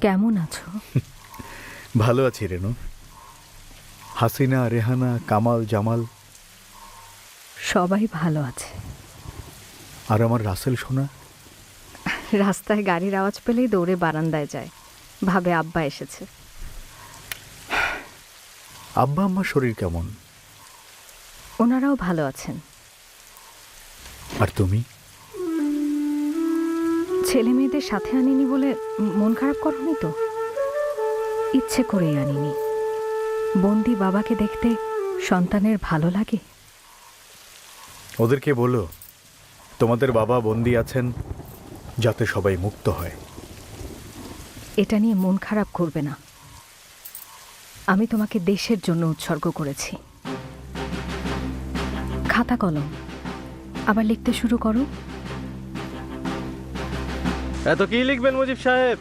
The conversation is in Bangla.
কেমন আছো? ভালো আছি রেনু। হাসিনা, রেহানা, কামাল, জামাল সবাই ভালো আছে। আর আমার রাসেল সোনা। রাস্তায় গাড়ির আওয়াজ পেলেই দৌড়ে বারান্দায় যায়, ভাবে আব্বা এসেছে। আব্বা আম্মার শরীর কেমন? ওনারাও ভালো আছেন। আর তুমি? ছেলে মেয়েদের সাথে আনিনি বলে মন খারাপ করনি তো? ইচ্ছে করেই আনিনি। বন্দি বাবাকে দেখতে সন্তানের ভালো লাগে। ওদেরকে বলো তোমাদের বাবা বন্দি আছেন যাতে সবাই মুক্ত হয়। এটা নিয়ে মন খারাপ করবে না। আমি তোমাকে দেশের জন্য উৎসর্গ করেছি। খাতা কলম আবার লিখতে শুরু করো। এত কি লিখবেন মুজিব সাহেব?